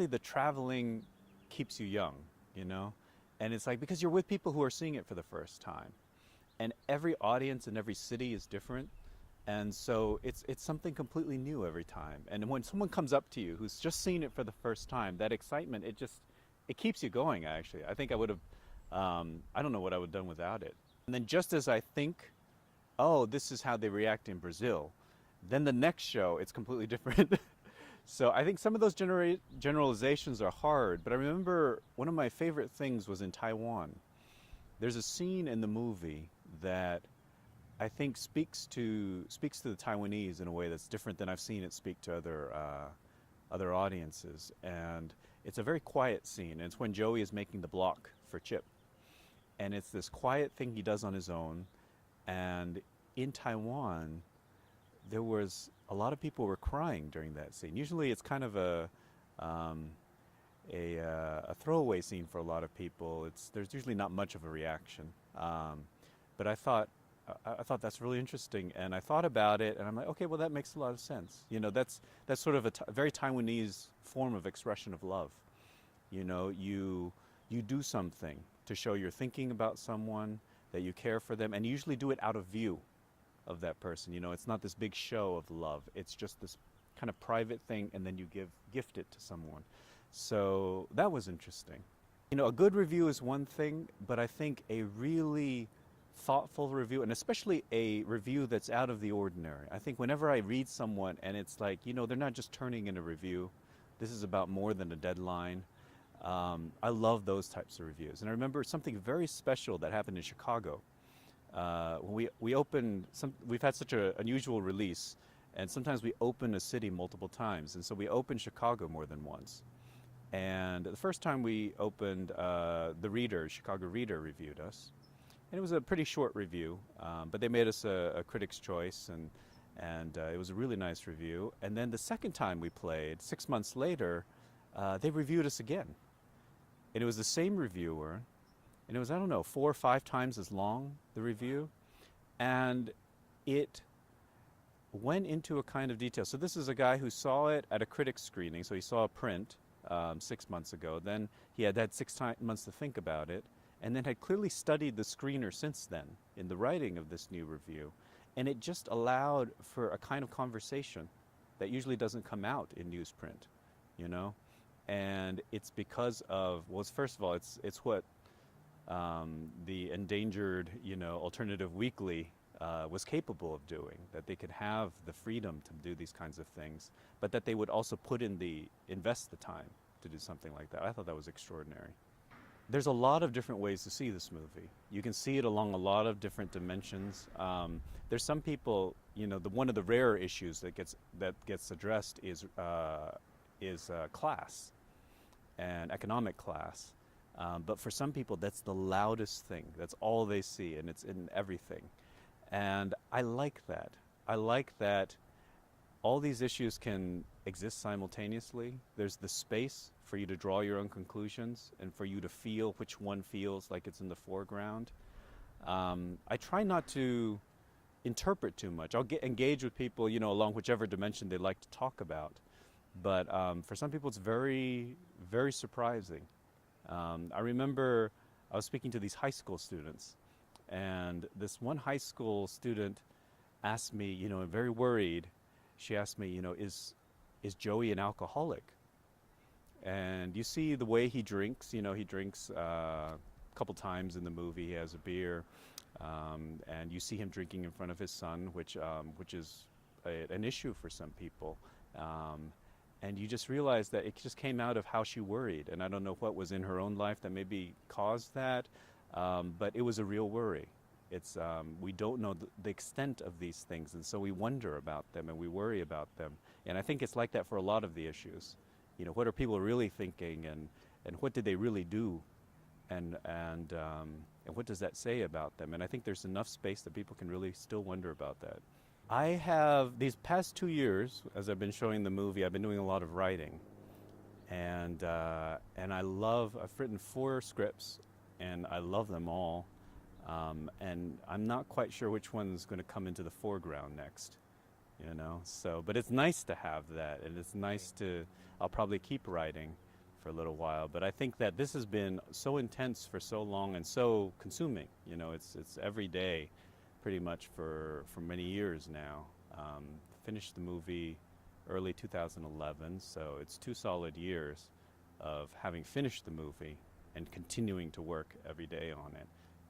mostly the traveling keeps you young, you know? And it's like, because you're with people who are seeing it for the first time. And every audience in every city is different. And so it's something completely new every time. And when someone comes up to you who's just seen it for the first time, that excitement, it keeps you going, actually. I think I would have, I don't know what I would have done without it. And then just as I think, oh, this is how they react in Brazil, then the next show, it's completely different. So I think some of those generalizations are hard, but I remember one of my favorite things was in Taiwan. There's a scene in the movie that I think speaks to the Taiwanese in a way that's different than I've seen it speak to other audiences, and it's a very quiet scene. And it's when Joey is making the block for Chip, and it's this quiet thing he does on his own. And in Taiwan, there was a lot of people were crying during that scene. Usually, it's kind of um, a throwaway scene for a lot of people. There's usually not much of a reaction, but I thought that's really interesting, and I thought about it, and I'm like, okay, well, that makes a lot of sense. You know, that's sort of a very Taiwanese form of expression of love. You know, you do something to show you're thinking about someone, that you care for them, and you usually do it out of view of that person. You know, it's not this big show of love. It's just this kind of private thing, and then you gift it to someone. So that was interesting. You know, a good review is one thing, but I think a really thoughtful review, and especially a review that's out of the ordinary. I think whenever I read someone and it's like, you know, they're not just turning in a review, this is about more than a deadline. I love those types of reviews. And I remember something very special that happened in Chicago. When we opened, we've had such an unusual release, and sometimes we open a city multiple times. And so we opened Chicago more than once. And the first time we opened, the Chicago Reader reviewed us. And it was a pretty short review, but they made us a critic's choice, and it was a really nice review. And then the second time we played, 6 months later, they reviewed us again. And it was the same reviewer, and it was, I don't know, 4 or 5 times as long, the review. And it went into a kind of detail. So this is a guy who saw it at a critic's screening, so he saw a print 6 months ago. Then he had 6 months to think about it, and then had clearly studied the screener since then in the writing of this new review. And it just allowed for a kind of conversation that usually doesn't come out in newsprint, you know? And it's because of, well, first of all, it's what the endangered, you know, Alternative Weekly was capable of doing, that they could have the freedom to do these kinds of things, but that they would also invest the time to do something like that. I thought that was extraordinary. There's a lot of different ways to see this movie. You can see it along a lot of different dimensions. There's some people, you know, one of the rare issues that gets addressed is class and economic class. But for some people, that's the loudest thing. That's all they see, and it's in everything. And I like that. I like that all these issues can exist simultaneously. There's the space for you to draw your own conclusions and for you to feel which one feels like it's in the foreground. I try not to interpret too much. I'll engage with people, you know, along whichever dimension they like to talk about. But for some people, it's very, very surprising. I remember I was speaking to these high school students, and this one high school student asked me, you know, very worried, she asked me, you know, is Joey an alcoholic? And you see the way he drinks, you know, he drinks a couple times in the movie, he has a beer, and you see him drinking in front of his son, which is an issue for some people. And you just realize that it just came out of how she worried. And I don't know what was in her own life that maybe caused that, but it was a real worry. We don't know the extent of these things, and so we wonder about them and we worry about them. And I think it's like that for a lot of the issues. You know, what are people really thinking, and what did they really do, and what does that say about them? And I think there's enough space that people can really still wonder about that. I have, these past 2 years, as I've been showing the movie, I've been doing a lot of writing. And I've written 4 scripts, and I love them all. And I'm not quite sure which one's going to come into the foreground next, you know. So, but it's nice to have that, and it's nice I'll probably keep writing. for a little while. But I think that this has been so intense for so long and so consuming. You know, it's every day, pretty much for many years now. Finished the movie early 2011, so it's 2 solid years of having finished the movie and continuing to work every day on it.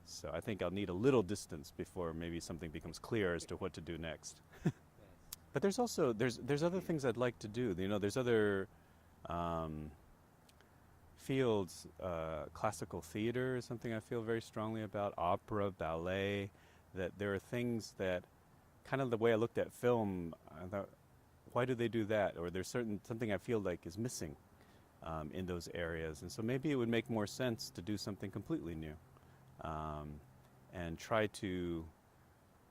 So I think I'll need a little distance before maybe something becomes clear as to what to do next. But there's also there's other things I'd like to do. You know, there's other fields. Classical theater is something I feel very strongly about. Opera, ballet. That there are things that, kind of the way I looked at film, I thought, why do they do that? Or there's something I feel like is missing in those areas, and so maybe it would make more sense to do something completely new, and try to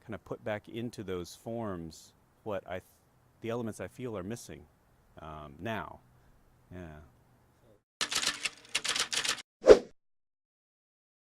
kind of put back into those forms what the elements I feel are missing now. Yeah.